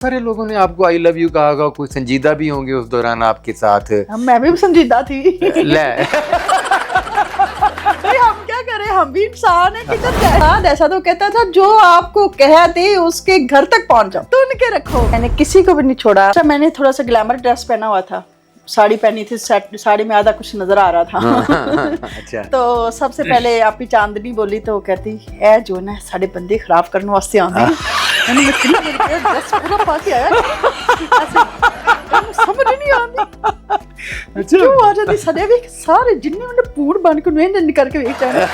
सारे लोगों ने आपको आई लव यू कहा होगा, कोई संजीदा भी होंगे उस दौरान आपके साथ। मैं भी संजीदा थी। ले हम क्या करें, हम भी इंसान है। किधर ऐसा तो कहता था जो आपको कहते उसके घर तक पहुंच जाओ, तो उनके रखो। मैंने किसी को भी नहीं छोड़ा। अच्छा, मैंने थोड़ा सा ग्लैमर ड्रेस पहना हुआ था, साड़ी पहनी थी, साड़ी में आधा कुछ नजर आ रहा था। अच्छा। तो सबसे पहले आपकी चांदनी बोली तो वो कहती है जो ना साढ़े बंदे खराब करने वास्ते आंदी। मैंने ड्रेस पूरा पा के आया, समझ नहीं आती। अच्छा, क्यों आ जाती सड़े भी सारे जिन्ने मैंने पूड़ बन के नहीं करके वेच जाए।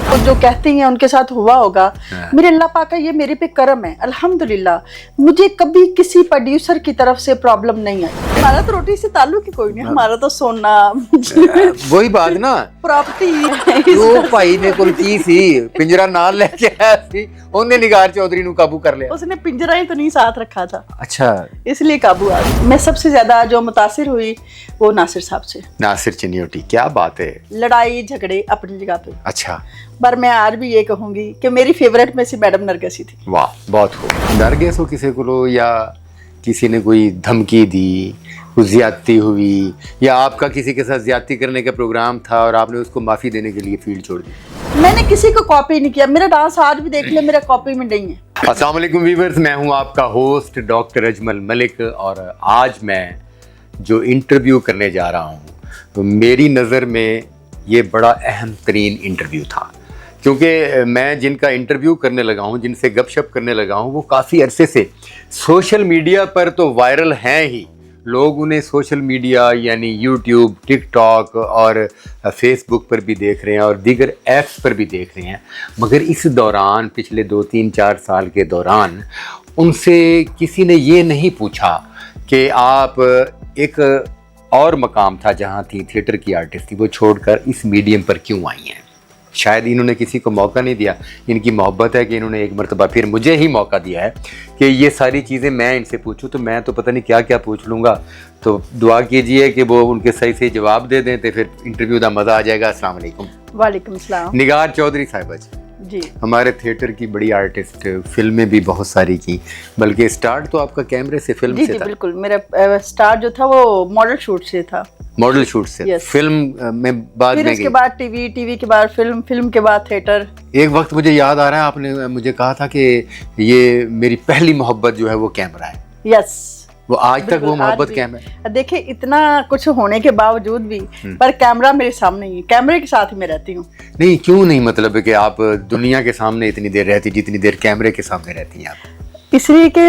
तो जो कहते हैं उनके साथ हुआ होगा। मेरे अल्लाह पाक का ये मेरे पे करम है, अल्हम्दुलिल्लाह। मुझे कभी किसी प्रोड्यूसर की तरफ से प्रॉब्लम नहीं आई। हमारा तो रोटी से ताल्लुक ही कोई नहीं, हमारा तो सोना वही बात ना, प्रॉपर्टी। जो भाई ने कुलची सी पिंजरा नाल लेके आया सी, उन्हें निगार चौधरी नु काबू कर लिया। उसने पिंजरा ही तो नहीं साथ रखा था। अच्छा, इसलिए काबू आ गई। मैं सबसे ज्यादा जो मुतासिर हुई वो नासिर साहब से। नासिर चिन्योटी, क्या बात है। लड़ाई झगड़े अपनी जगह पे। अच्छा, पर मैं आज भी ये कहूंगी कि मेरी फेवरेट में से मैडम नरगिस थी। वाह, बहुत खूब। नरगिस हो किसी को, या किसी ने कोई धमकी दी, कुछ ज्यादती हुई, या आपका किसी के साथ ज्यादती करने का प्रोग्राम था और आपने उसको माफी देने के लिए फील्ड छोड़ दी? मैंने किसी को कॉपी नहीं किया। मेरा डांस आज भी देख ले, मेरा कॉपी में नहीं है। अस्सलाम वालेकुम व्यूअर्स, मैं हूं आपका होस्ट डॉक्टर अजमल मलिक, और आज मैं जो इंटरव्यू करने जा रहा हूं, तो मेरी नज़र में ये बड़ा अहम तरीन इंटरव्यू था, क्योंकि मैं जिनका इंटरव्यू करने लगा हूं, जिनसे गपशप करने लगा हूं, वो काफ़ी अरसे से सोशल मीडिया पर तो वायरल हैं ही। लोग उन्हें सोशल मीडिया यानी यूट्यूब, टिकटॉक और फेसबुक पर भी देख रहे हैं और दीगर ऐप्स पर भी देख रहे हैं, मगर इस दौरान पिछले 2-3-4 साल के दौरान उनसे किसी ने ये नहीं पूछा कि आप एक और मकाम था जहाँ थी थिएटर की आर्टिस्ट थी, वो छोड़कर इस मीडियम पर क्यों आई हैं। शायद इन्होंने किसी को मौका नहीं दिया। इनकी मोहब्बत है कि इन्होंने एक मरतबा फिर मुझे ही मौका दिया है कि ये सारी चीज़ें मैं इनसे पूछूं, तो मैं तो पता नहीं क्या क्या पूछ लूँगा। तो दुआ कीजिए कि वो उनके सही से जवाब दे दें, तो फिर इंटरव्यू का मज़ा आ जाएगा। अस्सलाम वालेकुम। वालेकुम सलाम। निगार चौधरी साहिबा जी, हमारे थिएटर की बड़ी आर्टिस्ट, फिल्में भी बहुत सारी की, बल्कि स्टार्ट तो आपका कैमरे से, फिल्म से था। बिल्कुल, मेरा स्टार्ट जो था वो मॉडल शूट से था। मॉडल शूट से, yes. फिल्म में बाद में उसके बाद टीवी के बाद फिल्म के बाद थिएटर। एक वक्त मुझे याद आ रहा है, आपने मुझे कहा था कि ये मेरी पहली मोहब्बत जो है वो कैमरा है। यस, वो आज तक वो मोहब्बत कैमरा। देखिए, इतना कुछ होने के बावजूद भी पर कैमरा मेरे सामने ही, कैमरे के साथ ही मैं रहती हूँ। नहीं, क्यों नहीं, मतलब है कि आप दुनिया के सामने इतनी देर रहती जितनी देर कैमरे के सामने रहती हैं आप? इसलिए कि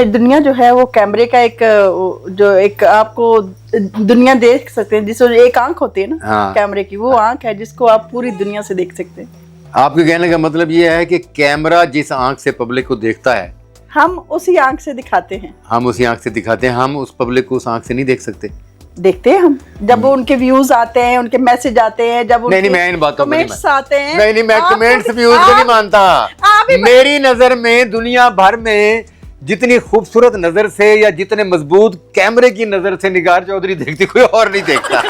दुनिया जो है वो कैमरे का एक आपको दुनिया देख सकते हैं, जिसमें एक आंख होती है ना। हाँ। कैमरे की वो आंख है जिसको आप पूरी दुनिया से देख सकते हैं। आपके कहने का मतलब ये है कि कैमरा जिस आंख से पब्लिक को देखता है, हम उसी आंख से दिखाते हैं। हम उसी आंख से दिखाते हैं, हम उस पब्लिक को उस आंख से नहीं देख सकते। देखते हैं हम, जब वो उनके व्यूज आते हैं, उनके मैसेज आते हैं, जब नहीं, मैं इन बातों कमेंट्स आते हैं। नहीं, मैं कमेंट्स व्यूज को नहीं मानता। मेरी नजर में दुनिया भर में जितनी खूबसूरत नजर से या जितने मजबूत कैमरे की नजर से निगार चौधरी देखती, कोई और नहीं देखता।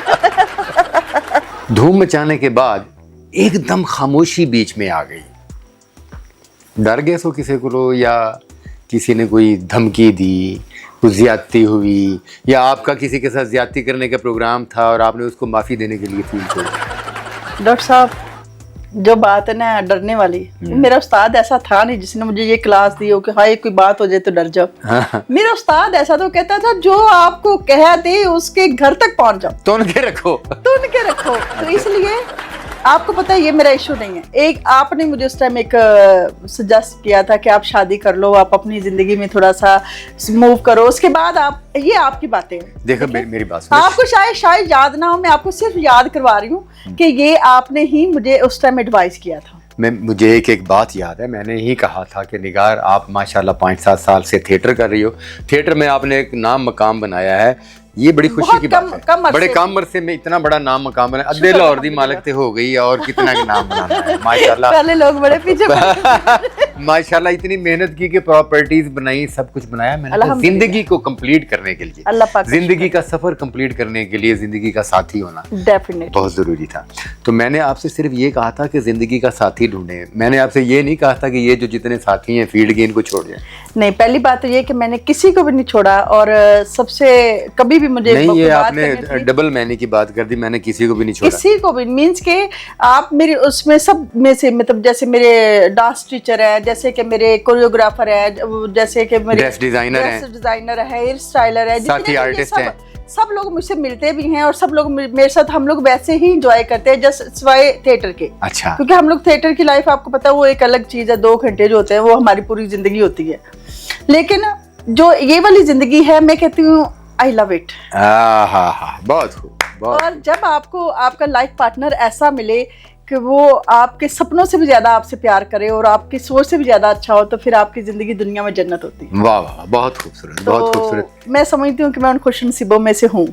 धूम मचाने के बाद एकदम खामोशी बीच में आ गई। डर गए सो किसी को, या किसी ने कोई धमकी दी, कुछ ज्यादती हुई, या आपका किसी के साथ ज्यादती करने का प्रोग्राम था और आपने उसको माफ़ी देने के लिए फील्ड छोड़ दी? डॉक्टर साहब, जो बात है ना डरने वाली, मेरा उस्ताद ऐसा था नहीं जिसने मुझे ये क्लास दी हो कि हाँ कोई बात हो जाए तो डर जाओ। हाँ। मेरा उस्ताद ऐसा तो कहता था जो आपको कहते उसके घर तक पहुंच जाओ, तो उनके रखो। तो इसलिए आपको पता है ये मेरा इशू नहीं है। एक आपने मुझे उस टाइम एक सजेस्ट किया था कि आप शादी कर लो, आप अपनी जिंदगी में थोड़ा सा मूव करो, उसके बाद आप, ये आपकी बातें हैं। देखो मेरी बात सुनो। आपको शायद याद ना हो, मैं आपको सिर्फ याद करवा रही हूँ कि ये आपने ही मुझे उस टाइम एडवाइस किया था। मुझे एक बात याद है, मैंने ही कहा था कि निगार आप माशाल्लाह 5-7 साल से थिएटर कर रही हो, थिएटर में आपने एक नाम मकाम बनाया है, ये बड़ी खुशी की बात है। बड़े कम अरसे में इतना बड़ा नाम मकाम बना, अद्दे लाहौर दी मालिक ते हो गई और कितना नाम बनाना है माशाल्लाह। पहले लोग बड़े पीछे माशाल्लाह इतनी मेहनत की कि प्रॉपर्टीज बनाई, सब कुछ बनाया मैंने, तो अल्हम्दुलिल्लाह। जिंदगी को कंप्लीट करने के लिए, अल्लाह पाक का जिंदगी का सफर कंप्लीट करने के लिए जिंदगी का साथी होना डेफिनेटली बहुत जरूरी था। तो मैंने आपसे सिर्फ ये कहा था कि जिंदगी का साथी ढूंढे, मैंने आपसे ये नहीं कहा था कि ये जो जितने साथी हैं फील्ड के इनको छोड़ जाए। नहीं, पहली बात तो ये कि मैंने किसी को भी नहीं छोड़ा, और सबसे कभी भी मुझे नहीं, ये बात आपने करनी थी, डबल मैंने की बात कर दी, मैंने किसी को भी नहीं छोड़ा। किसी को भी मीन्स के आप मेरे उसमें सब में से, मतलब जैसे मेरे डांस टीचर है, जैसे कि मेरे कोरियोग्राफर है, जैसे कि मेरे ड्रेस डिजाइनर है, हेयर स्टाइलर है, साथी जितने भी आर्टिस्ट हैं, सब लोग मुझसे मिलते भी हैं, और सब लोग मेरे साथ, हम लोग वैसे ही इंजॉय करते हैं जस्ट सिवाय थिएटर के। अच्छा। क्योंकि हम लोग थिएटर की लाइफ आपको पता है वो एक अलग चीज है, 2 घंटे जो होते हैं वो हमारी पूरी जिंदगी होती है, लेकिन जो ये वाली जिंदगी है मैं कहती हूँ आई लव इट। बहुत खूब, बहुत। और जब आपको आपका लाइफ पार्टनर ऐसा मिले कि वो आपके सपनों से भी ज्यादा आपसे प्यार करे और आपकी सोच से भी ज्यादा अच्छा हो, तो फिर आपकी जिंदगी दुनिया में जन्नत होती है। वाह वाह, बहुत खूबसूरत, बहुत खूबसूरत। मैं समझती हूँ कि मैं उन खुशनसीबों में से हूँ,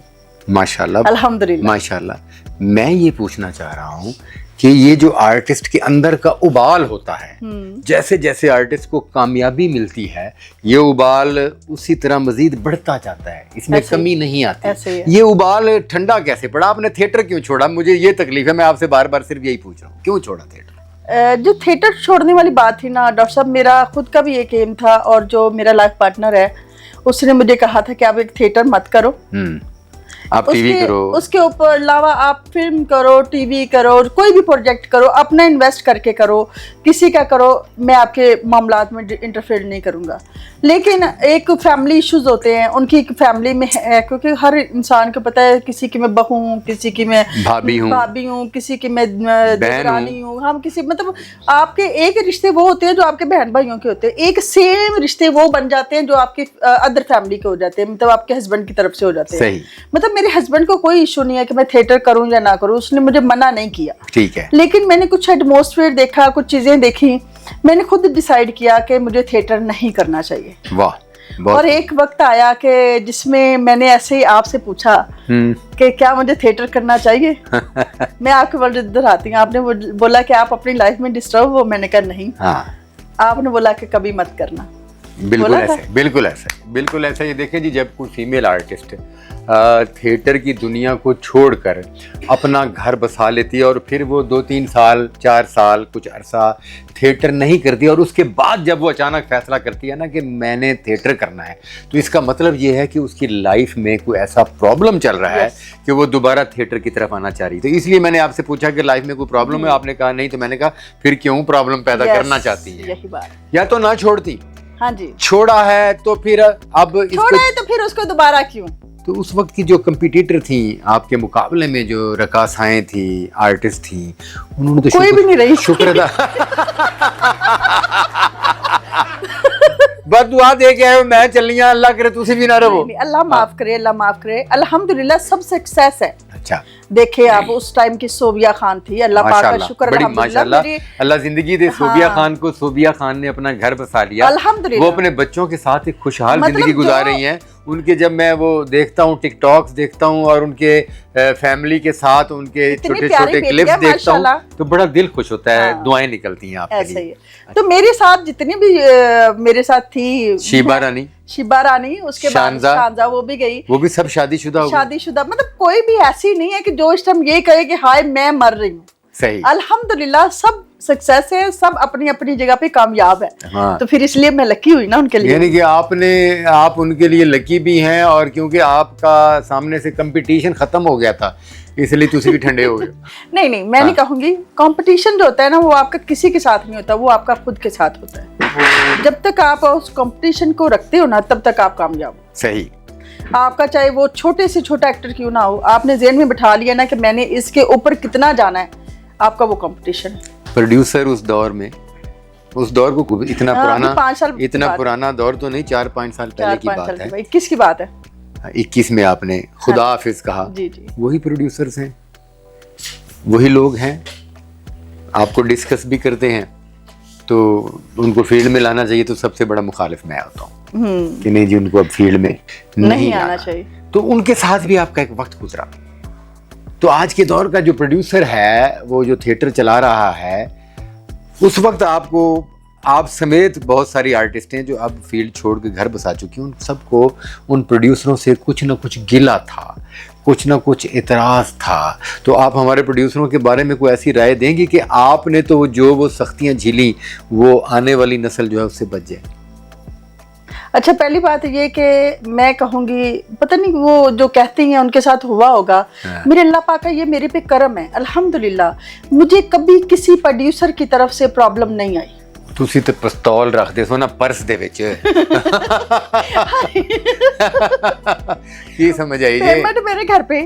माशाल्लाह, अल्हम्दुलिल्लाह। माशाल्लाह। मैं ये पूछना चाह रहा हूँ कि ये जो आर्टिस्ट के अंदर का उबाल होता है, जैसे जैसे आर्टिस्ट को कामयाबी मिलती है, ये उबाल उसी तरह मजीद बढ़ता जाता है, इसमें कमी नहीं आती। ये उबाल ठंडा कैसे पड़ा? आपने थिएटर क्यों छोड़ा? मुझे ये तकलीफ है, मैं आपसे बार बार सिर्फ यही पूछ रहा हूँ, क्यों छोड़ा थिएटर? जो थिएटर छोड़ने वाली बात थी ना डॉक्टर साहब, मेरा खुद का भी एक एम था, और जो मेरा लाइफ पार्टनर है उसने मुझे कहा था कि आप एक थिएटर मत करो, आप टीवी करो, उसके ऊपर अलावा आप फिल्म करो, टीवी करो, कोई भी प्रोजेक्ट करो, अपना इन्वेस्ट करके करो, किसी का करो, मैं आपके मामलात में इंटरफेयर नहीं करूंगा। लेकिन एक फैमिली इश्यूज होते हैं, उनकी एक फैमिली में है, क्योंकि हर इंसान को पता है किसी की मैं बहू हूँ, किसी की मैं भाभी हूँ, किसी की मैं देवरानी हूँ, हम किसी, मतलब आपके एक रिश्ते वो होते हैं जो आपके बहन भाइयों के होते हैं, एक सेम रिश्ते वो बन जाते हैं जो आपके अदर फैमिली के हो जाते हैं, मतलब आपके हस्बैंड की तरफ से हो जाते हैं। मतलब मेरे हस्बैंड को कोई इशू नहीं है कि मैं थिएटर करूं या ना करूं, उसने मुझे मना नहीं किया, ठीक है। लेकिन मैंने कुछ एटमॉस्फेयर देखा, कुछ चीजें देखी, मैंने खुद डिसाइड किया कि मुझे थिएटर नहीं करना चाहिए। वाह। और एक वक्त आया कि जिसमें मैंने ऐसे ही आपसे पूछा कि क्या मुझे थिएटर करना चाहिए। मैं आपके वर्ल्ड इधर आती हूँ, आपने बोला कि आप अपनी लाइफ में डिस्टर्ब हो, मैंने कहा नहीं। आपने बोला कि कभी मत करना। बिल्कुल ऐसे, बिल्कुल ऐसे, बिल्कुल ऐसा। ये देखें जी, जब कोई फीमेल आर्टिस्ट थिएटर की दुनिया को छोड़कर अपना घर बसा लेती है और फिर वो 2-3 साल 4 साल कुछ अरसा थिएटर नहीं करती, और उसके बाद जब वो अचानक फैसला करती है ना कि मैंने थिएटर करना है, तो इसका मतलब ये है कि उसकी लाइफ में कोई ऐसा प्रॉब्लम चल रहा है कि वो दोबारा थिएटर की तरफ आना चाह रही। तो इसलिए मैंने आपसे पूछा कि लाइफ में कोई प्रॉब्लम है, आपने कहा नहीं, तो मैंने कहा फिर क्यों प्रॉब्लम पैदा करना चाहती है? यही बात। या तो ना छोड़ती। हाँ जी। छोड़ा है तो फिर अब छोड़ा है तो फिर उसको दोबारा क्यों? तो उस वक्त की जो कंपटीटर थी आपके मुकाबले में, जो रकासाएं थी, आर्टिस्ट थी, उन्होंने तो कोई भी नहीं रही, शुक्र अदा बस दुआ दे के आए, मैं चलिया, अल्लाह करे तुसी भी ना रहो। अल्लाह माफ करे, अल्लाह माफ करे। अल्हम्दुलिल्लाह सब सक्सेस है। अच्छा, देखे आप उस टाइम की सोबिया खान थी, अल्लाह पाक का शुक्र, बड़ी माशाल्लाह, अल्लाह जिंदगी दे। सोबिया खान को, सोबिया खान ने अपना घर बसा लिया, अल्हम्दुलिल्लाह। वो अपने बच्चों के साथ एक खुशहाल जिंदगी गुजार रही हैं। उनके जब मैं वो देखता हूँ, टिकटॉक्स देखता हूँ और उनके फैमिली के साथ उनके छोटे छोटे क्लिप्स देखता हूँ, तो बड़ा दिल खुश होता है। दुआएं निकलती हैं आपके लिए। तो मेरे साथ जितनी भी मेरे साथ थी, शीबा रानी, उसके बाद शानजा, वो भी गई, वो भी सब शादीशुदा, मतलब कोई भी ऐसी नहीं है कि जो इस टाइम ये कहे कि हाय मैं मर रही हूँ। सही, अल्हम्दुलिल्लाह सब सक्सेस है, सब अपनी अपनी जगह पे कामयाब है। हाँ। तो फिर इसलिए मैं लकी हुई ना उनके लिए। यानी कि आप उनके लिए लकी भी हैं, और क्योंकि आपका सामने से कंपटीशन खत्म हो गया था, इसलिए तुसी भी ठंडे हो गए। नहीं, मैं नहीं कहूंगी। कंपटीशन जो होता है ना, वो आपका किसी के साथ नहीं होता, वो आपका खुद के साथ होता है। जब तक आप उस कंपटीशन को रखते हो ना, तब तक आप कामयाब हो। सही। आपका चाहे वो छोटे से छोटा एक्टर क्यों ना हो, आपने ज़हन में बिठा लिया ना कि मैंने इसके ऊपर कितना जाना है, आपका वो कंपटीशन है। प्रोड्यूसर उस दौर को इतना पुराना दौर तो नहीं, 4-5 साल पहले की बात है। 21 की बात है। 21 में आपने खुदा हाफिज कहा। जी। वही प्रोड्यूसर्स हैं, वही लोग हैं, आपको डिस्कस भी करते हैं, तो उनको फील्ड में लाना चाहिए। तो सबसे बड़ा मुखालिफ मैं होता हूँ कि नहीं जी, उनको अब फील्ड में नहीं आना चाहिए। तो उनके साथ भी आपका एक वक्त गुजरा। तो आज के दौर का जो प्रोड्यूसर है, वो जो थिएटर चला रहा है, उस वक्त आपको आप समेत बहुत सारी आर्टिस्ट हैं जो अब फील्ड छोड़ के घर बसा चुकी हैं, उन सबको उन प्रोड्यूसरों से कुछ ना कुछ गिला था, कुछ ना कुछ इतराज़ था। तो आप हमारे प्रोड्यूसरों के बारे में कोई ऐसी राय देंगे कि आपने तो वो सख्तियां झेली, वो आने वाली नस्ल जो है उससे बच जाए? अच्छा, पहली बात ये कि मैं कहूँगी, पता नहीं वो जो कहती हैं उनके साथ हुआ होगा। मेरे अल्लाह पाक का ये मेरे पे करम है, अल्हम्दुलिल्लाह। मुझे कभी किसी प्रोड्यूसर की तरफ से प्रॉब्लम नहीं आई। ਤੁਸੀਂ ਤੇ ਪਿਸਤੌਲ ਰੱਖਦੇ ਸੋ ਨਾ ਪਰਸ ਦੇ ਵਿੱਚ। ਕੀ ਸਮਝ आई जी? पेमेंट मेरे घर पे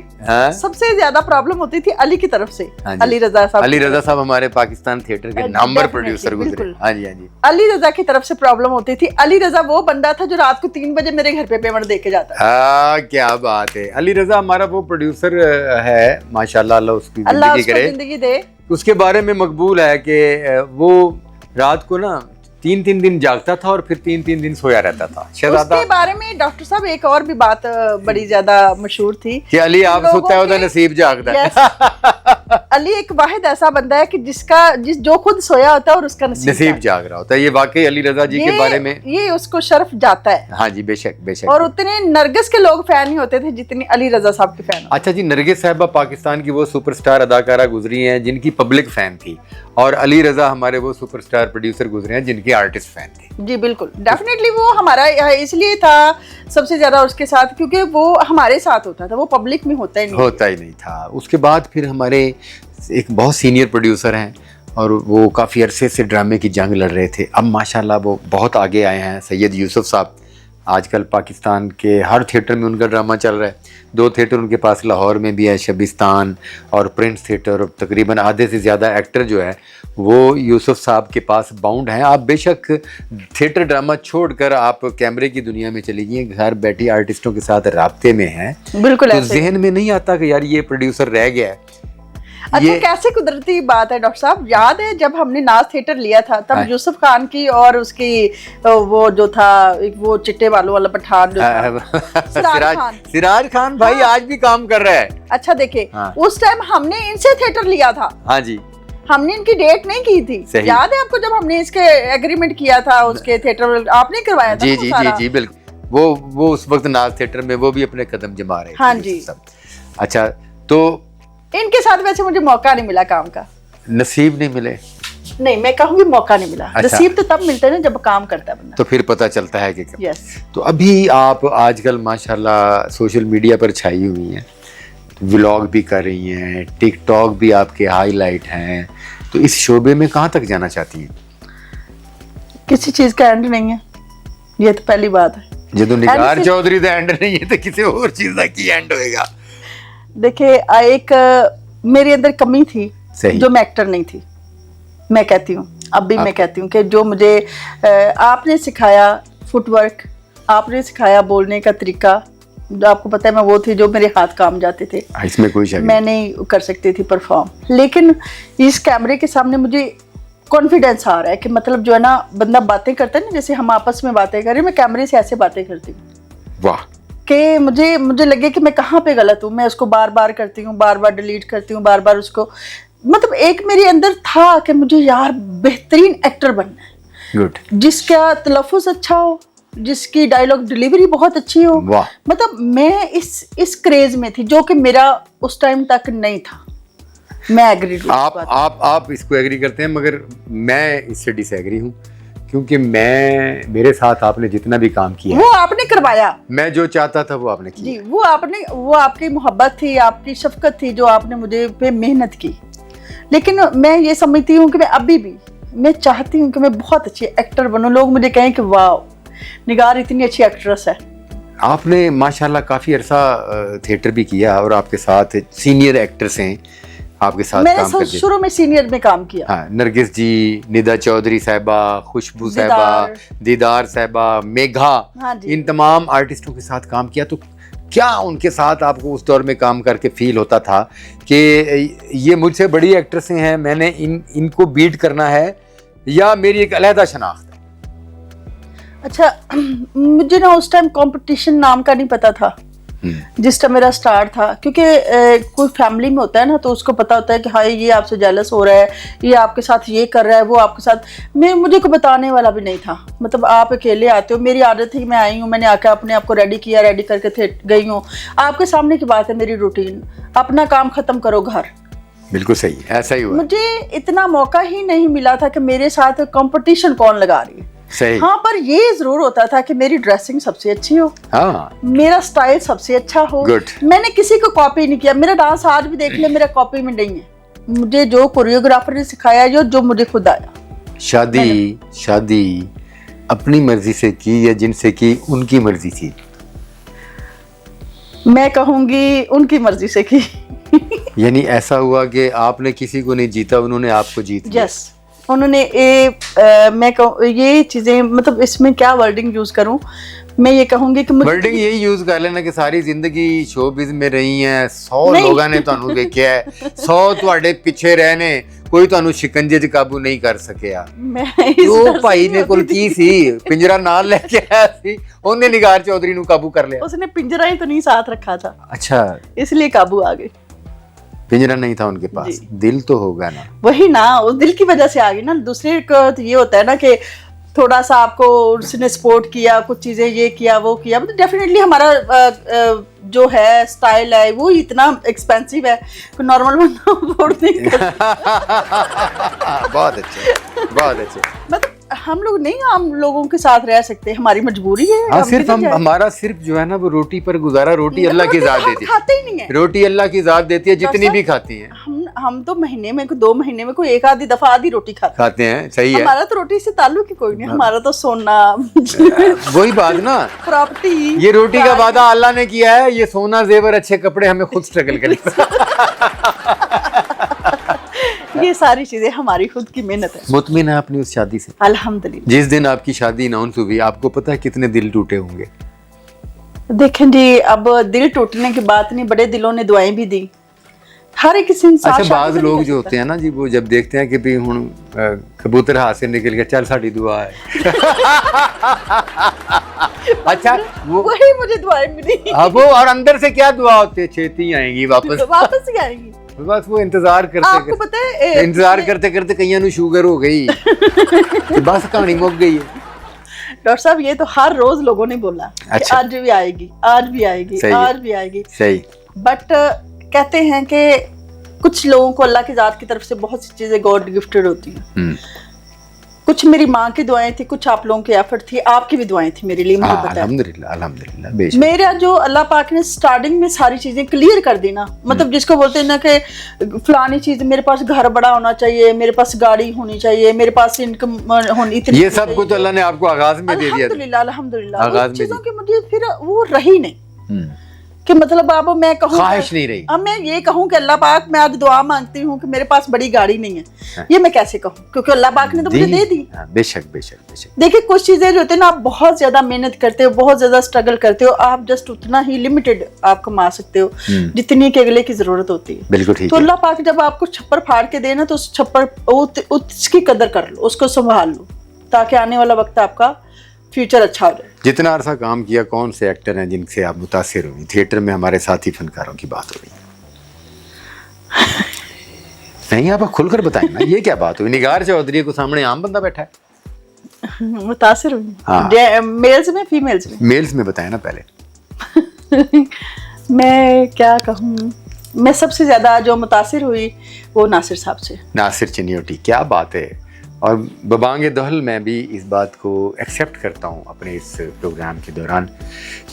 सबसे ज्यादा प्रॉब्लम होती थी अली की तरफ से। अली रजा साहब, अली रजा साहब हमारे पाकिस्तान थिएटर के नंबर प्रोड्यूसर गुजरे। हाँ जी, हाँ जी। अली रजा की तरफ से प्रॉब्लम होती थी। अली रजा वो बंदा था जो रात को 3 बजे मेरे घर पे पेमेंट दे के जाता था। क्या बात है। अली रजा हमारा वो प्रोड्यूसर है, माशाल्लाह, अल्लाह उसकी जिंदगी दे। उसके बारे में मकबूल है कि वो रात को ना 3-3 दिन जागता था और फिर 3-3 दिन सोया रहता था। उसके बारे में डॉक्टर साहब एक और भी बात बड़ी ज्यादा मशहूर थी कि अली आप सोता है उधर नसीब जागता है। अली एक वाहिद ऐसा बंदा है कि जो खुद सोया होता है और उसका नसीब जाग रहा होता है। ये वाकई अली रजा जी के बारे में ये उसको शर्फ जाता है। हाँ जी, बेशक बेशक। और उतने नरगिस के लोग फैन नहीं होते थे जितनी अली रजा साहब के फैन। अच्छा जी, नरगिस साहिबा पाकिस्तान की वो सुपरस्टार अदाकारा गुजरी हैं जिनकी पब्लिक फैन थी, और अली रजा हमारे वो सुपरस्टार प्रोड्यूसर गुजरे हैं जिनके आर्टिस्ट फैन थे। जी बिल्कुल, डेफिनेटली वो हमारा इसलिए था सबसे ज्यादा उसके साथ, क्योंकि वो हमारे साथ होता था, वो पब्लिक में होता ही नहीं था। उसके बाद फिर हमारे एक बहुत सीनियर प्रोड्यूसर हैं और वो काफ़ी अरसे से ड्रामे की जंग लड़ रहे थे। अब माशाल्लाह वो बहुत आगे आए हैं, सैयद यूसुफ साहब। आजकल पाकिस्तान के हर थिएटर में उनका ड्रामा चल रहा है। 2 थिएटर उनके पास लाहौर में भी है, शबिस्तान और प्रिंस थिएटर। और तकरीबन आधे से ज़्यादा एक्टर जो है वो यूसुफ साहब के पास बाउंड हैं। आप बेशक थिएटर ड्रामा छोड़कर आप कैमरे की दुनिया में चली गई, घर बैठी आर्टिस्टों के साथ राब्ते में हैं। बिल्कुल, तो जहन में नहीं आता कि यार ये प्रोड्यूसर रह गया है। अच्छा, कैसे कुदरती बात है डॉक्टर साहब। याद है जब हमने नाज थिएटर लिया था तब यूसुफ खान की और उसकी वो जो था वो चिट्टे बालों वाला पठान जो था सिराज खान भाई आज भी काम कर रहा है। अच्छा देखिए, उस टाइम हमने इनसे थिएटर लिया था। हाँ जी, हमने इनकी डेट नहीं की थी। याद है आपको जब हमने इसके एग्रीमेंट किया था उसके थिएटर आपने करवाया था? जी जी जी जी बिल्कुल। वो उस वक्त नाज थिएटर में वो भी अपने कदम जमा रहे। हाँ जी। अच्छा, तो इनके साथ वैसे मुझे मौका नहीं मिला काम का। नसीब नहीं मिले? नहीं, मैं कहूंगी मौका नहीं मिला। अच्छा। नसीब तो तब मिलता है ना जब काम करता है बंदा, तो फिर पता चलता है कि यस। तो अभी आप आजकल माशाल्लाह सोशल मीडिया पर छाई हुई हैं, व्लॉग भी कर रही हैं, टिकटॉक भी आपके हाईलाइट हैं, तो इस शोबे में कहाँ तक जाना चाहती हैं? किसी चीज का एंड नहीं है, ये तो पहली बात है। जो निगार चौधरी का एंड नहीं है तो किसी और चीज का की एंड होएगा। देखिए, एक मेरे अंदर कमी थी जो मैं एक्टर नहीं थी। मैं कहती हूँ, अब भी मैं कहती हूँ कि जो मुझे आपने सिखाया फुटवर्क, आपने सिखाया बोलने का तरीका, जो आपको पता है मैं वो थी जो मेरे हाथ काम जाते थे, इसमें कोई शक मैं नहीं कर सकती थी परफॉर्म। लेकिन इस कैमरे के सामने मुझे कॉन्फिडेंस आ रहा है कि मतलब जो है ना बंदा बातें करता है ना, जैसे हम आपस में बातें कर रहे हैं, मैं कैमरे से ऐसे बातें करती हूँ। वाह। कि मुझे लगे कि मैं कहाँ पे गलत हूँ। मैं उसको बार बार करती हूँ, बार बार डिलीट करती हूँ, बार बार उसको, मतलब एक मेरे अंदर था कि मुझे यार बेहतरीन एक्टर बनना है। गुड। जिसका तलफ़ुज़ अच्छा हो, जिसकी डायलॉग डिलीवरी बहुत अच्छी हो। मतलब मैं इस क्रेज में थी जो कि मेरा उस टाइम तक नहीं था। मैं एग्री। आप इसको एग्री करते हैं, मगर मैं इससे डिसएग्री हूँ, क्योंकि मेरे साथ आपने जितना भी काम किया वो आपने करवाया। मैं जो चाहता था वो आपने किया। जी, वो आपकी मोहब्बत थी, आपकी शफकत थी जो आपने मुझे पे मेहनत की। लेकिन मैं ये समझती हूँ कि मैं अभी भी मैं चाहती हूँ कि मैं बहुत अच्छी एक्टर बनूँ, लोग मुझे कहें कि वाह निगार इतनी अच्छी एक्ट्रेस है। आपने माशाल्लाह काफ़ी अरसा थिएटर भी किया और आपके साथ सीनियर एक्टर्स हैं आपके साथ काम करते। मैंने शुरू में सीनियर में काम किया। हाँ, नरगिस जी, निदा चौधरी साहिबा, खुशबू साहिबा, दीदार साहिबा, मेघा, इन तमाम आर्टिस्टों के साथ काम किया। तो क्या उनके साथ आपको उस दौर में काम करके फील होता था कि ये मुझसे बड़ी एक्ट्रेसें हैं, मैंने इनको बीट करना है, या मेरी एक अलहदा शनाख्त है? अच्छा, मुझे ना उस टाइम कंपटीशन नाम का नहीं पता था। जिस टाइम मेरा स्टार्ट था, क्योंकि कोई फैमिली में होता है ना तो उसको पता होता है कि हाय ये आपसे जेलस हो रहा है, ये आपके साथ ये कर रहा है, वो आपके साथ। मुझे को बताने वाला भी नहीं था। मतलब आप अकेले आते हो, मेरी आदत थी कि मैं आई हूँ, मैंने आकर अपने आप को रेडी किया, रेडी करके गई हूँ। आपके सामने की बात है मेरी रूटीन, अपना काम खत्म करो घर। बिल्कुल सही, ऐसा ही हुआ। मुझे इतना मौका ही नहीं मिला था कि मेरे साथ कंपटीशन कौन लगा रही है। सही। हाँ, पर ये जरूर होता था कि मेरी ड्रेसिंग सबसे अच्छी हो, हाँ, मेरा स्टाइल सबसे अच्छा हो। Good. मैंने किसी को कॉपी नहीं किया। मेरा डांस आज भी देख ले, मेरा कॉपी में नहीं है। मुझे जो कोरियोग्राफर ने सिखाया, जो मुझे खुद आया। शादी अपनी मर्जी से की या जिनसे की उनकी मर्जी थी? मैं कहूंगी उनकी मर्जी से की। यानी ऐसा हुआ कि आपने किसी को नहीं जीता, उन्होंने आपको जीत लिया। यस, उन्होंने मैं कहूँ ये चीजें, मतलब इसमें क्या वर्डिंग यूज करूं, मैं ये कहूंगी कि वर्डिंग यही यूज कर लेना कि सारी जिंदगी शोबिज़ में रही हैं, 100 लोगों ने ਤੁਹਾਨੂੰ ਵੇਖਿਆ ਹੈ, 100 ਤੁਹਾਡੇ ਪਿੱਛੇ ਰਹੇ ਨੇ, ਕੋਈ ਤੁਹਾਨੂੰ ਸ਼ਿਕੰਜੇ 'ਚ ਕਾਬੂ ਨਹੀਂ ਕਰ ਸਕਿਆ। ਉਹ ਭਾਈ ਨੇ ਕੋਲ ਕੀ ਸੀ, ਪਿੰਜਰਾ ਨਾਲ ਲੈ ਕੇ ਆਇਆ ਸੀ, ਉਹਨੇ ਨਿਗਾਰ ਚੌਧਰੀ ਨੂੰ ਕਾਬੂ ਕਰ ਲਿਆ। उसने पिंजरा ही तो नहीं साथ रखा था। अच्छा, इसलिए काबू आ गई। पिंजरा नहीं था उनके पास, दिल तो होगा ना। वही ना, उस दिल की वजह से आ गई ना। दूसरे को तो ये होता है ना कि थोड़ा सा आपको उसने सपोर्ट किया, कुछ चीजें ये किया वो किया, मतलब डेफिनेटली हमारा जो है स्टाइल है वो इतना एक्सपेंसिव है कि नॉर्मल बंदा अफोर्ड नहीं कर बहुत अच्छे, बहुत अच्छे। मतलब हम लोग नहीं आम लोगों के साथ रह सकते, हमारी मजबूरी है। हाँ, सिर्फ हमारा सिर्फ जो है ना वो रोटी पर गुजारा। रोटी अल्लाह की जात देती है, खाते ही नहीं है। रोटी अल्लाह की जात देती है, जितनी भी खाती हैं। हम तो महीने में 2 महीने में कोई एक आधी दफा आधी रोटी खाते हैं। सही है। हमारा तो रोटी से ताल्लुक ही कोई नहीं, हमारा तो सोना वही बात ना, प्रॉपर्टी। ये रोटी का वादा अल्लाह ने किया है, ये सोना जेवर अच्छे कपड़े हमें खुद स्ट्रगल करना। ये सारी चीजें हमारी खुद की मेहनत है। मुतमिन है अपनी उस शादी से? अल्हम्दुलिल्लाह। जिस दिन आपकी शादी अनाउंस हुई, आपको पता है कितने दिल टूटे होंगे? देखें जी, अब दिल टूटने की बात नहीं, बड़े दिलों ने दुआएं भी दी। हर एक किसी इंसान। अच्छा, बाद लोग जो होते हैं ना जी, वो जब देखते हैं कि भी हुन कबूतर हाथ से निकल गया, चल साड़ी दुआ है। अच्छा, वही मुझे दुआएं मिली। अब वो और अंदर से क्या दुआ होती है? छेती आएंगी वापस ही आएंगी। बस वो इंतजार करते आपको पता है, इंतजार करते करते कईयां नु शुगर हो गई, बस कहानी मुक गई है। डॉक्टर साहब, ये तो हर रोज लोगों ने बोला। अच्छा। आज भी आएगी, आज भी आएगी, आज भी आएगी। सही। बट कहते हैं कि कुछ लोगों को अल्लाह की जात की तरफ से बहुत सी चीजें गॉड गिफ्टेड होती हैं। कुछ मेरी माँ की दुआएं थी, कुछ आप लोगों की एफर्ट थी, आपकी भी दुआएं थी मेरे लिए, मुझे पता है। अल्हम्दुलिल्लाह, अल्हम्दुलिल्लाह, बेशक। मेरा जो अल्लाह पाक ने स्टार्टिंग में सारी चीजें क्लियर कर दी ना, मतलब जिसको बोलते हैं ना कि फलानी चीज, मेरे पास घर बड़ा होना चाहिए, मेरे पास गाड़ी होनी चाहिए, मेरे पास इनकम होनी, इतनी, ये सब कुछ अल्लाह ने आपको आगाज में दे दिया। अल्हम्दुलिल्लाह, अल्हम्दुलिल्लाह। चीजों की मुझे फिर वो रही नहीं कि मतलब अब मैं कहूँ, ख्वाहिश नहीं रही। अब मैं ये कहूँ कि अल्लाह पाक, मैं आज दुआ मांगती हूँ कि मेरे पास बड़ी गाड़ी नहीं है, ये मैं कैसे कहूँ? क्योंकि अल्लाह पाक ने तो मुझे दे दी। बेशक, बेशक, बेशक। देखिए, कुछ चीजें जो होती है ना, आप बहुत ज्यादा मेहनत करते हो, बहुत ज्यादा स्ट्रगल करते हो, आप जस्ट उतना ही लिमिटेड आप कमा सकते हो जितनी के अगले की जरूरत होती है। बिल्कुल ठीक। तो अल्लाह पाक जब आपको छप्पर फाड़ के दे ना, तो उस छप्पर उसकी कदर कर लो, उसको संभाल लो, ताकि आने वाला वक्त आपका फ्यूचर अच्छा हो जाए। जितना अरसा काम किया, कौन से एक्टर हैं जिनसे आप मुतासिर हुई? थिएटर में हमारे साथी फनकारों की बात हो रही है। नहीं, आप खुलकर बताएं ना, ये क्या बात हुई? निगार चौधरी को सामने आम बंदा बैठा है। मुतासिर हुई। हाँ। मेल्स में, फीमेल्स में? मेल्स में बताएं ना पहले। मैं क्या कहूँ, मैं सबसे ज्यादा जो मुतासिर हुई वो नासिर साहब से। नासिर चिन्योटी, क्या बात है। और बबांगे दहल मैं भी इस बात को एक्सेप्ट करता हूँ अपने इस प्रोग्राम के दौरान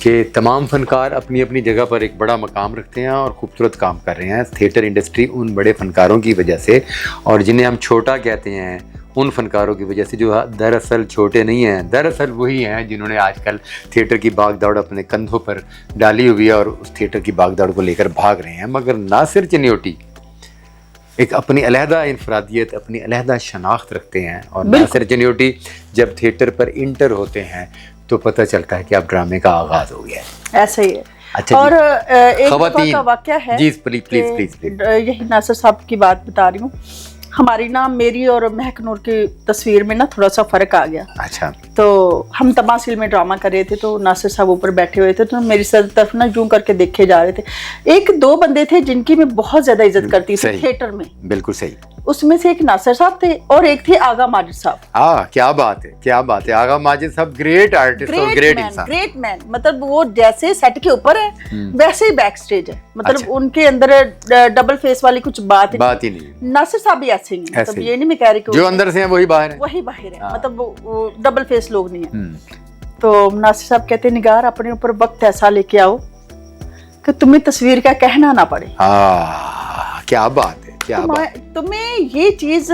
कि तमाम फ़नकार अपनी अपनी जगह पर एक बड़ा मकाम रखते हैं और खूबसूरत काम कर रहे हैं। थिएटर इंडस्ट्री उन बड़े फ़नकारों की वजह से, और जिन्हें हम छोटा कहते हैं, उन फ़नकारों की वजह से जो दरअसल छोटे नहीं हैं, दरअसल वही हैं जिन्होंने आजकल थिएटर की भागदौड़ अपने कंधों पर डाली हुई है और उस थिएटर की भागदौड़ को लेकर भाग रहे हैं। मगर नासिर चिन्योटी एक अपनी अलहदा इनफरादियत, अपनी अलहदा शनाख्त रखते हैं। और नासिर चिन्योटी जब थिएटर पर इंटर होते हैं तो पता चलता है कि अब ड्रामे का आगाज हो गया है। ऐसा ही है। अच्छा, और एक दफा का वाकया है जी, प्लीज प्लीज प्लीज। यही नासिर साहब की बात बता रही हूँ। हमारी ना, मेरी और महक नूर की तस्वीर में ना थोड़ा सा फर्क आ गया। अच्छा। तो हम तमासील में ड्रामा कर रहे थे, तो नासिर साहब ऊपर बैठे हुए थे, तो मेरी सर तरफ ना यूं करके देखे जा रहे थे। एक दो बंदे थे जिनकी मैं बहुत ज्यादा इज्जत करती थी थिएटर में। बिल्कुल सही। उसमें से एक नासिर साहब थे और एक थे आगा माजिद साहब। क्या बात है, क्या बात है। आगा माजिद साहब ग्रेट आर्टिस्ट और ग्रेट इंसान, ग्रेट मैन। मतलब वो जैसे सेट के ऊपर है वैसे ही बैक स्टेज है। मतलब अच्छा। उनके अंदर डबल फेस वाली कुछ बात ही नहीं। नासिर साहब भी ऐसे ही हैं। मतलब ये नहीं मैं कह रही कि जो अंदर से है वही बाहर है, वही बाहर है। मतलब वो डबल फेस लोग नहीं है। तो नासिर साहब कहते निगार अपने ऊपर वक्त ऐसा लेके आओ कि तुम्हें तस्वीर का कहना ना पड़े। क्या बात है, क्या बात। तुम्हें ये चीज,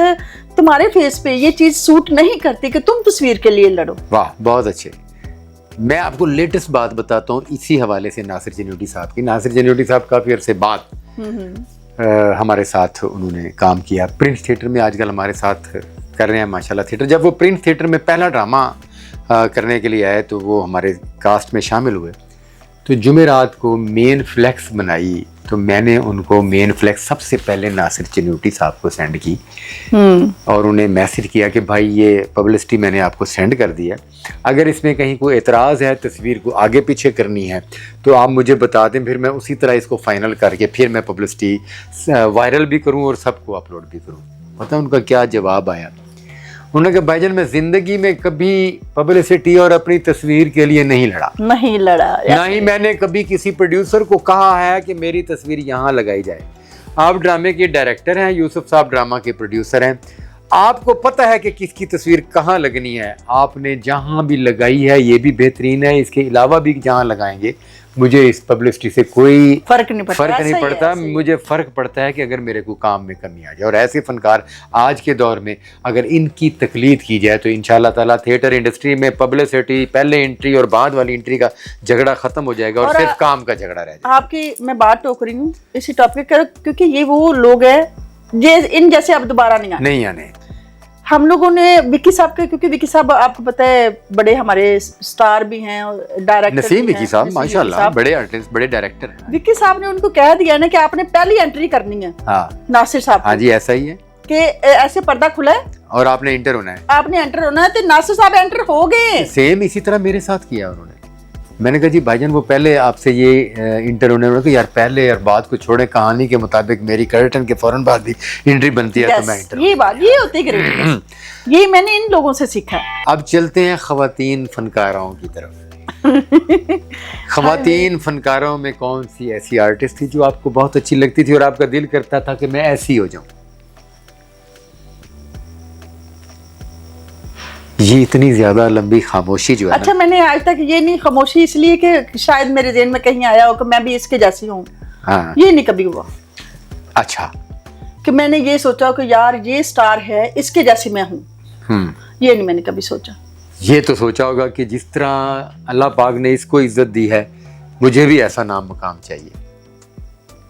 तुम्हारे फेस पे ये चीज सूट नहीं करती कि तुम तस्वीर के लिए लड़ो। वाह, बहुत अच्छे। मैं आपको लेटेस्ट बात बताता हूँ इसी हवाले से नासिर जन्यूटी साहब की। नासिर जन्यूटी साहब काफी अरसे बाद हमारे साथ उन्होंने काम किया प्रिंस थिएटर में। आजकल हमारे साथ कर रहे हैं माशाल्लाह थिएटर। जब वो प्रिंस थिएटर में पहला ड्रामा करने के लिए आए तो वो हमारे कास्ट में शामिल हुए। तो जुमेरात को मेन फ्लैक्स बनाई, तो मैंने उनको मेन फ्लैक्स सबसे पहले नासिर जन्यूटी साहब को सेंड की और उन्हें मैसेज किया कि भाई ये पब्लिसिटी मैंने आपको सेंड कर दी है, अगर इसमें कहीं कोई एतराज़ है, तस्वीर को आगे पीछे करनी है तो आप मुझे बता दें, फिर मैं उसी तरह इसको फाइनल करके फिर मैं पब्लिसिटी वायरल भी करूं और सबको अपलोड भी करूं। पता उनका क्या जवाब आया? उन्होंने कहा भाईजान मैं जिंदगी में कभी पब्लिसिटी और अपनी तस्वीर के लिए नहीं लड़ा, ना ही मैंने कभी किसी प्रोड्यूसर को कहा है कि मेरी तस्वीर यहाँ लगाई जाए। आप ड्रामे के डायरेक्टर हैं, यूसुफ साहब ड्रामा के प्रोड्यूसर हैं, आपको पता है कि किसकी तस्वीर कहाँ लगनी है। आपने जहाँ भी लगाई है ये भी बेहतरीन है, इसके अलावा भी जहाँ लगाएंगे मुझे इस पब्लिसिटी से कोई फर्क नहीं पड़ता। मुझे फ़र्क पड़ता है कि अगर मेरे को काम में कमी आ जाए। और ऐसे फनकार आज के दौर में अगर इनकी तकलीद की जाए तो इंशाल्लाह ताला थिएटर इंडस्ट्री में पब्लिसिटी, पहले एंट्री और बाद वाली एंट्री का झगड़ा ख़त्म हो जाएगा और सिर्फ काम का झगड़ा रह जाएगा। आपकी मैं बात टोक रही हूँ इसी टॉपिक पर, क्योंकि ये वो लोग हैं इन जैसे अब दोबारा नहीं आने। हम लोगों ने विक्की साहब के, क्योंकि विक्की साहब आपको पता है बड़े हमारे स्टार भी हैं और डायरेक्टर नसीम विक्की साहब माशाल्लाह बड़े आर्टिस्ट, बड़े डायरेक्टर हैं। विक्की साहब ने उनको कह दिया ना कि आपने पहली एंट्री करनी है। नासिर साहब, हाँ जी ऐसा ही है कि ऐसे पर्दा खुला है और आपने एंटर होना है, तो नासिर साहब एंटर हो गए। सेम इसी तरह मेरे साथ किया उन्होंने। मैंने कहा जी भाईजान वो पहले आपसे ये इंटर होने वाला, यार पहले यार बात को छोड़े, कहानी के मुताबिक मेरी कर्टन के फौरन बाद भी एंट्री बनती है तो मैं इंटर। ये बात ये होती है, ये मैंने इन लोगों से सीखा। अब चलते हैं खवातीन फनकारों की तरफ। खवातीन फनकारों में कौन सी ऐसी आर्टिस्ट थी जो आपको बहुत अच्छी लगती थी और आपका दिल करता था कि मैं ऐसी हो जाऊं? ये इतनी ज्यादा लंबी खामोशी जो है अच्छा, मैंने आज तक ये नहीं, खामोशी इसलिए कि शायद मेरे ज़हन में कहीं आया हो कि मैं भी इसके जैसी हूँ। हाँ। ये नहीं कभी हुआ। अच्छा, कि मैंने ये सोचा कि यार ये स्टार है इसके जैसी मैं हूँ, ये नहीं मैंने कभी सोचा। ये तो सोचा होगा कि जिस तरह अल्लाह पाक ने इसको इज्जत दी है मुझे भी ऐसा नाम मकाम चाहिए।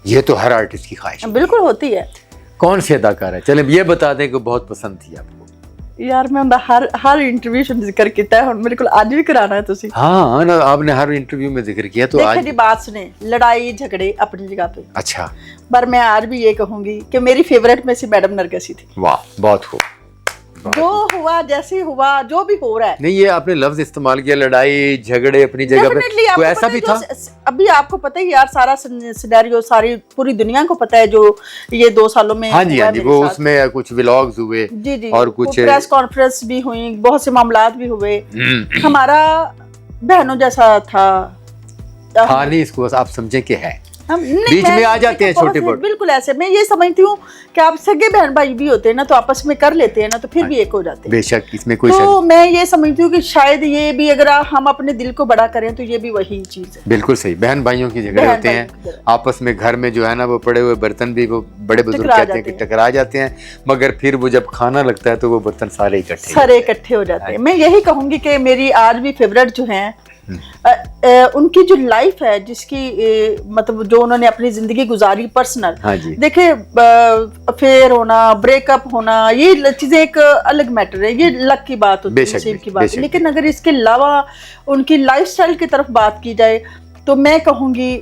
ये तो हर आर्टिस्ट की ख्वाहिश बिल्कुल होती है। कौन से अदाकार है, चले ये बता दें कि बहुत पसंद थी आपको? यार मैं हर इंटरव्यू में जिक्र किया है, मेरे को आज भी कराना है तुसी। हाँ ना, आपने हर इंटरव्यू में जिक्र किया तो आज जी बात सुने, लड़ाई झगड़े अपनी जगह पे। अच्छा, पर मैं आज भी ये कहूंगी कि मेरी फेवरेट में से मैडम नरगिस थी। वाह, बहुत खूब। जो हुआ जैसे हुआ, जो भी हो रहा है। नहीं, ये आपने लफ्ज इस्तेमाल किया लड़ाई झगड़े अपनी जगह पे, तो ऐसा भी था। अभी आपको पता ही यार सारा सिनेरियो सारी पूरी दुनिया को पता है जो ये 2 सालों में। हाँ जी, हाँ जी, वो उसमें कुछ व्लॉग्स हुए जी और कुछ प्रेस कॉन्फ्रेंस भी हुई, बहुत से मामलात भी हुए। हमारा बहनों जैसा था। हाँ नहीं, इसको आप समझे कि है बीच में आ जाते हैं छोटे बड़े। बिल्कुल ऐसे मैं ये समझती हूँ कि आप सगे बहन भाई भी होते हैं ना, तो आपस में कर लेते हैं ना, तो फिर भी एक हो जाते हैं। बेशक, इसमें कोई तो मैं ये समझती हूँ कि शायद ये भी अगर हम अपने दिल को बड़ा करें तो ये भी वही चीज है। बिल्कुल सही। बहन भाइयों की झगड़े होते हैं आपस में, घर में जो है ना वो पड़े हुए बर्तन भी, वो बड़े बुजुर्ग कहते हैं कि टकरा जाते हैं, मगर फिर वो जब खाना लगता है तो वो बर्तन सारे इकट्ठे हो जाते हैं। मैं यही कहूंगी कि मेरी आज भी फेवरेट जो है उनकी जो लाइफ है, जिसकी मतलब जो उन्होंने अपनी जिंदगी गुजारी पर्सनल। हाँ देखे, अफेयर होना, ब्रेकअप होना, ये चीजें एक अलग मैटर है, ये लक की बात होती है, नसीब की बात। लेकिन अगर इसके अलावा उनकी लाइफस्टाइल की तरफ बात की जाए तो मैं कहूंगी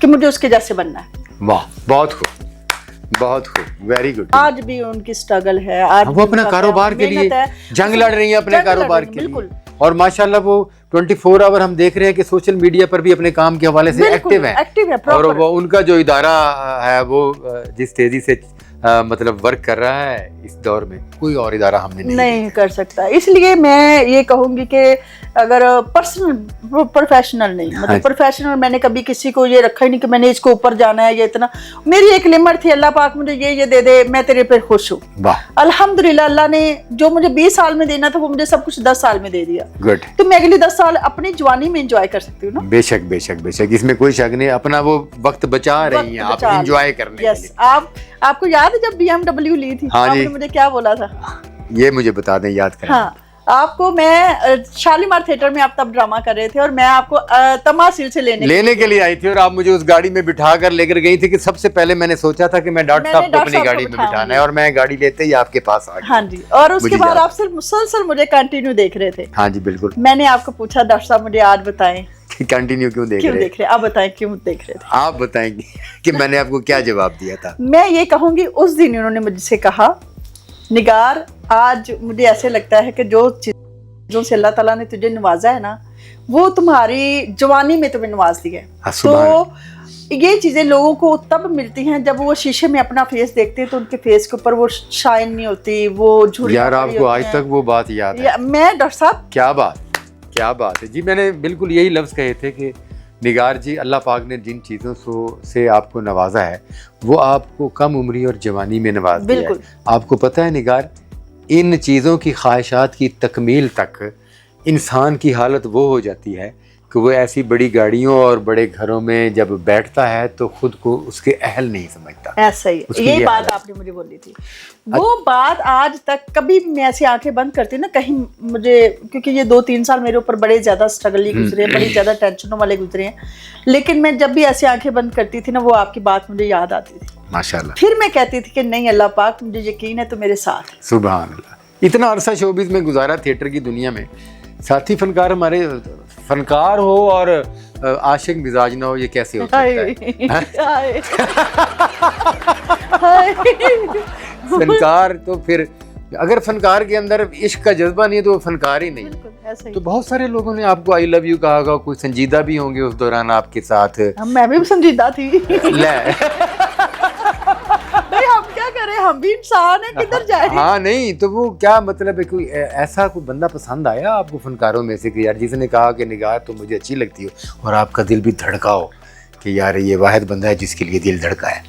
कि मुझे उसके जैसे बनना है। वाह, बहुत खूब, बहुत खूब, वेरी गुड। आज भी उनकी स्ट्रगल है, आज वो अपना कारोबार के लिए जंग लड़ रही है, अपने कारोबार के लिए। और माशाल्लाह वो 24 आवर हम देख रहे हैं कि सोशल मीडिया पर भी अपने काम के हवाले से एक्टिव है। और वो उनका जो इदारा है वो जिस तेजी से मतलब वर्क कर रहा है इस दौर में, कोई और इदारा हमने नहीं कर सकता। इसलिए मैं ये कहूंगी कि अगर पर्सनल प्रोफेशनल नहीं, मतलब प्रोफेशनल मैंने कभी किसी को ये रखा ही नहीं कि मैंने इसको ऊपर जाना है, ये इतना, मेरी एक लिमिट थी, अल्लाह पाक मुझे ये दे दे, मैं तेरे पे खुश हूँ। अल्हम्दुलिल्लाह, अल्लाह ने जो मुझे 20 साल में देना था वो मुझे सब कुछ 10 साल में दे दिया। गुड। तो मैं अगली 10 साल अपनी जवानी में एंजॉय कर सकती हूँ ना। बेशक बेशक बेशक, इसमें कोई शक नहीं। अपना वो वक्त बचा रही हैं आप एंजॉय करने के लिए। आपको याद है जब BMW ली थी, आपने मुझे क्या बोला था? ये मुझे बता दें, याद करें। हाँ, आपको मैं शालीमार थिएटर में आप तब ड्रामा कर रहे थे और मैं आपको तमासिल से लेने के लिए आई थी, और आप मुझे उस गाड़ी में बिठा कर लेकर गई थी कि सबसे पहले मैंने सोचा था कि मैं डॉक्टर साहब को अपनी गाड़ी में बिठाना है, और मैं गाड़ी लेते ही आपके पास आ गई। हाँ जी, और उसके बाद आप सिर्फ मुसलसल मुझे कंटिन्यू देख रहे थे। हाँ जी बिल्कुल। मैंने आपको पूछा डॉक्टर साहब मुझे आज बताएं कंटिन्यू क्यों देख रहे? आप बताएं क्यों देख रहे थे? आप बताएंगे कि मैंने आपको क्या जवाब दिया था? मैं ये कहूंगी, उस दिन उन्होंने मुझसे कहा, निगार आज मुझे ऐसे लगता है कि जो चीजों से अल्लाह ताला ने तुझे नवाजा है ना, वो तुम्हारी जवानी में तुम्हें नवाज दिया है। तो ये चीजें लोगों को तब मिलती हैं जब वो शीशे में अपना फेस देखते हैं तो उनके फेस के ऊपर वो शाइन नहीं होती, वो झुर्रियां। यार आपको आज तक वो बात याद है? मैं डॉक्टर साहब, क्या बात है जी। मैंने बिल्कुल यही लफ्ज़ कहे थे कि निगार जी, अल्लाह पाक ने जिन चीज़ों से आपको नवाजा है वो आपको कम उम्री और जवानी में नवाज दिया है। आपको पता है निगार, इन चीज़ों की ख्वाहिशात की तकमील तक इंसान की हालत वो हो जाती है कि वो ऐसी बड़ी गाड़ियों और बड़े घरों में जब बैठता है तो खुद को उसके अहल नहीं समझता। ऐसा ही, ये बात आपने मुझे बोली थी। वो बात आज तक कभी मैं ऐसी आंखें बंद करती ना, कहीं मुझे, क्योंकि ये 2-3 साल मेरे ऊपर बड़े ज्यादा स्ट्रगल गुजरे हैं, बड़ी ज्यादा टेंशनों वाले गुजरे हैं, लेकिन मैं जब भी ऐसी आंखें बंद करती थी ना, वो आपकी बात मुझे याद आती थी माशाल्लाह। फिर मैं कहती थी कि नहीं अल्लाह पाक, मुझे यकीन है तो मेरे साथ है। सुभान अल्लाह। इतना अरसा शोबिज़ में गुजारा थिएटर की दुनिया में, साथी फनकार हमारे फनकार हो और आशिक मिजाज ना हो, ये कैसे हो सकता है? फनकार तो फिर, अगर फनकार के अंदर इश्क का जज्बा नहीं है तो वो फनकार ही नहीं। तो बहुत सारे लोगों ने आपको आई लव यू कहा होगा, कोई संजीदा भी होंगे उस दौरान आपके साथ। मैं भी संजीदा थी। हम क्या करें, हम भी इंसान हैं, किधर जाए। हाँ नहीं, तो वो क्या मतलब है, कोई ऐसा कोई बंदा पसंद आया आपको फनकारों में से कि यार जिसने कहा कि निगार तो मुझे अच्छी लगती हो और आपका दिल भी धड़का हो कि यार ये वाहिद बंदा है जिसके लिए दिल धड़का है?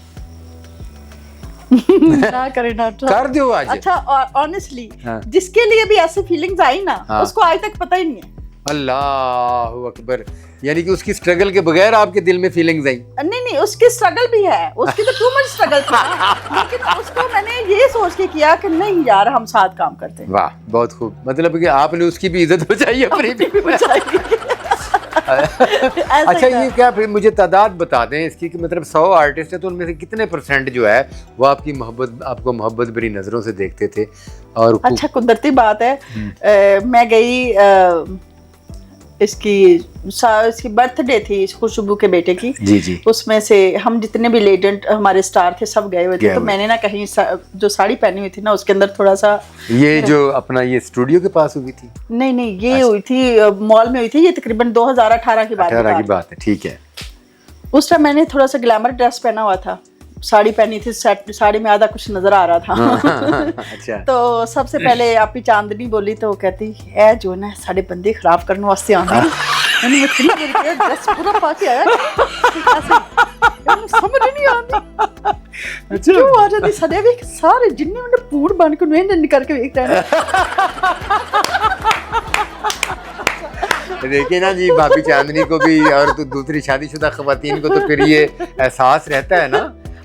ना करे ना कर दो आज। अच्छा, ऑनेस्टली जिसके लिए भी ऐसी फीलिंग्स आई ना, उसको आज तक पता ही नहीं है। अल्लाह अकबर, यानी कि उसकी स्ट्रगल के बगैर आपके दिल में फीलिंग्स आई? नहीं, उसकी स्ट्रगल भी है, उसकी तो टू मच स्ट्रगल था, लेकिन उसको मैंने ये सोच के किया कि नहीं यार हम साथ काम करते हैं। वाह, बहुत खूब। मतलब कि आपने उसकी भी इज्जत बचाई, अपनी भी बचाई। अच्छा, ये क्या फिर मुझे तादाद बता दें इसकी कि मतलब 100 आर्टिस्ट है तो उनमें से कितने % जो है वो आपकी आपको मोहब्बत भरी नजरों से देखते थे? और अच्छा, कुदरती बात है, मैं गई, इसकी बर्थडे थी खुशबू के बेटे की। जी। उसमें से हम जितने भी लेजेंड हमारे स्टार थे सब गए हुए थे, तो मैंने ना कहीं जो साड़ी पहनी हुई थी ना उसके अंदर थोड़ा सा, ये जो अपना ये स्टूडियो के पास हुई थी? नहीं, ये हुई थी मॉल में हुई थी, ये तकरीबन 2018 की बात है। ठीक है। उस टाइम मैंने थोड़ा सा ग्लैमर ड्रेस पहना हुआ था, साड़ी पहनी थी, साड़ी में आधा कुछ नजर आ रहा था। अच्छा। तो सबसे पहले आपकी चांदनी बोली तो कहती है जो ना साढ़े बंदे खराब करने वास्ते आना, ड्रेस पूरा पाके आया, समझ नहीं आती। अच्छा, क्यों आ जाती सदे भी सारे जिन्ने मैंने पूर बन के नैन करके देख रहे हैं। देखिए ना जी, भाभी चांदनी को भी और तो दूसरी शादीशुदा खवातीन को तो फिर ये एहसास रहता है ना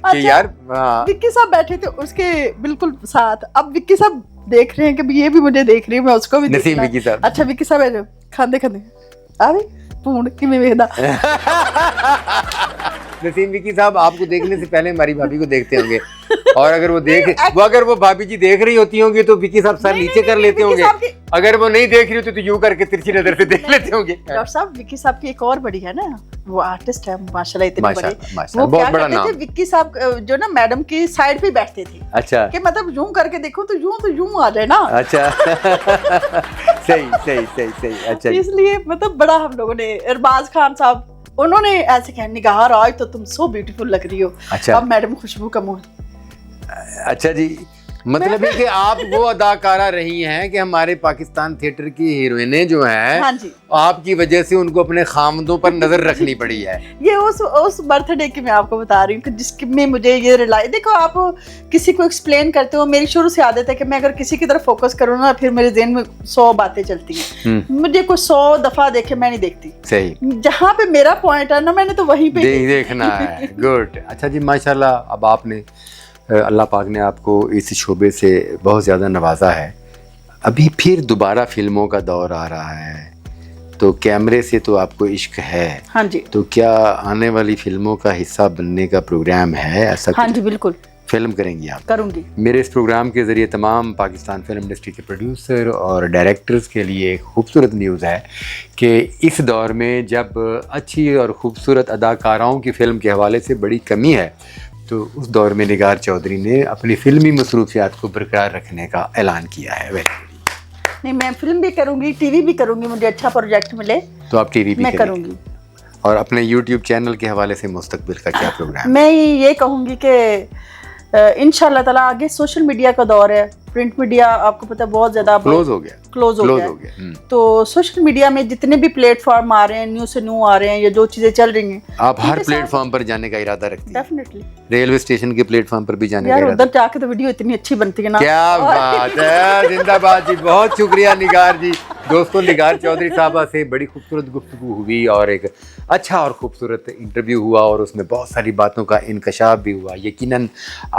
कि यार। विक्की साहब बैठे थे उसके बिल्कुल साथ, अब विक्की साहब देख रहे हैं कि ये भी मुझे देख रही है, मैं उसको भी नसीम विक्की साहब। अच्छा, विक्की साहब खांदे आवे पूर्ण कि मैं वेखदा। नसीम विक्की साहब आपको देखने से पहले हमारी भाभी को देखते होंगे और अगर वो भाभी जी देख रही होती होंगी तो विकी साहब सर नीचे कर लेते होंगे, अगर वो नहीं देख रही होती तो यूं करके तिरछी नजर से देख लेते होंगे। डॉक्टर साहब विक्की साहब की एक और बड़ी है ना, वो आर्टिस्ट है माशाल्लाह, इतने बड़े, माशाल्लाह, वो बहुत क्या बड़ा करते नाम। थे, विक्की साहब जो ना मैडम की साइड पे बैठते थे, अच्छा कि मतलब यूं करके देखो तो यूं आ जाए ना। अच्छा सही। अच्छा इसलिए मतलब बड़ा हम लोगों ने, अरबाज खान साहब उन्होंने ऐसे कहा, निगार आज तो तुम सो ब्यूटीफुल लग रही हो। अच्छा। अब मैडम खुशबू का मुंह। अच्छा जी, मतलब है कि आप वो अदाकारा रही हैं कि हमारे पाकिस्तान थिएटर की हीरोइनें जो हैं, हाँ जी, आपकी वजह से उनको अपने खामदों पर नजर रखनी पड़ी है। ये उस बर्थडे की मैं आपको बता रही हूँ कि जिसमें मुझे ये रिलाई, देखो आप किसी को एक्सप्लेन करते हो, मेरी शुरू से आदत है कि मैं अगर किसी की तरफ फोकस करूँ ना, फिर मेरे ज़हन में 100 बातें चलती हैं, मुझे कोई 100 दफा देखे मैं नहीं देखती। सही, जहाँ पे मेरा पॉइंट है ना, मैंने तो वहीं पे देखना है। गुड। अच्छा जी, माशाल्लाह, अब आपने अल्लाह पाक ने आपको इस शोबे से बहुत ज़्यादा नवाजा है। अभी फिर दोबारा फिल्मों का दौर आ रहा है, तो कैमरे से तो आपको इश्क है। हाँ जी। तो क्या आने वाली फिल्मों का हिस्सा बनने का प्रोग्राम है ऐसा? हाँ जी बिल्कुल। फिल्म करेंगी आप? करूँगी। मेरे इस प्रोग्राम के ज़रिए तमाम पाकिस्तान फिल्म इंडस्ट्री के प्रोड्यूसर और डायरेक्टर्स के लिए एक खूबसूरत न्यूज़ है कि इस दौर में जब अच्छी और ख़ूबसूरत अदाकाराओं की फ़िल्म के हवाले से बड़ी कमी है, तो उस दौर में निगार चौधरी ने अपनी फिल्मी मसरूफियात को बरकरार रखने का ऐलान किया है। नहीं, मैं फिल्म भी करूँगी, टीवी भी करूँगी, मुझे अच्छा प्रोजेक्ट मिले तो आप टीवी भी मैं करूँगी। और अपने यूट्यूब चैनल के हवाले से मुस्तकबिल का क्या प्रोग्राम? मैं ये कहूँगी कि इंशाल्लाह ताला आगे सोशल मीडिया का दौर है, प्रिंट मीडिया आपको पता है बहुत ज़्यादा क्लोज हो गया। तो सोशल मीडिया में जितने भी प्लेटफॉर्म आ रहे हैं, न्यू से न्यू आ रहे हैं, या जो चीज़ें चल रही हैं, आप हर प्लेटफॉर्म पर जाने का इरादा रखती हैं? डेफिनेटली। रेलवे स्टेशन के प्लेटफॉर्म पर भी जाने का यार इरादा? उधर जाके तो वीडियो इतनी अच्छी बनती है ना। क्या बात है, जिंदाबाद जी, बहुत शुक्रिया निगार जी। दोस्तों, निगार चौधरी साहबा से बड़ी खूबसूरत गुफ्तगू हुई और एक अच्छा और ख़ूबसूरत इंटरव्यू हुआ और उसमें बहुत सारी बातों का इंकशाफ भी हुआ। यकीनन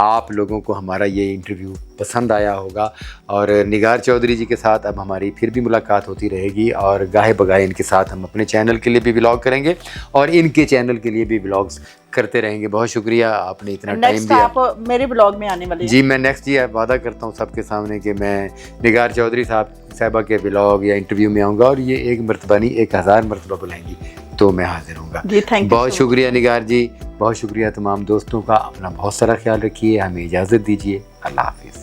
आप लोगों को हमारा ये इंटरव्यू पसंद आया होगा और निगार चौधरी जी के साथ अब हमारी फिर भी मुलाकात होती रहेगी और गाहे बगाहे इनके साथ हम अपने चैनल के लिए भी व्लॉग करेंगे और इनके चैनल के लिए भी व्लॉग्स करते रहेंगे। बहुत शुक्रिया, आपने इतना टाइम दिया। आप मेरे व्लॉग में आने वाले हैं? जी, मैं नेक्स्ट ईयर वादा करता हूँ सबके सामने कि मैं निगार चौधरी साहबा के व्लॉग या इंटरव्यू में आऊँगा और ये एक मरतबा नहीं 1000 मरतबा बुलाएंगी तो मैं हाजिर हूँगा। जी, थैंक यू। बहुत शुक्रिया निगार जी, बहुत शुक्रिया तमाम दोस्तों का। अपना बहुत सारा ख्याल रखिए, हमें इजाज़त दीजिए। अल्लाह हाफिज़।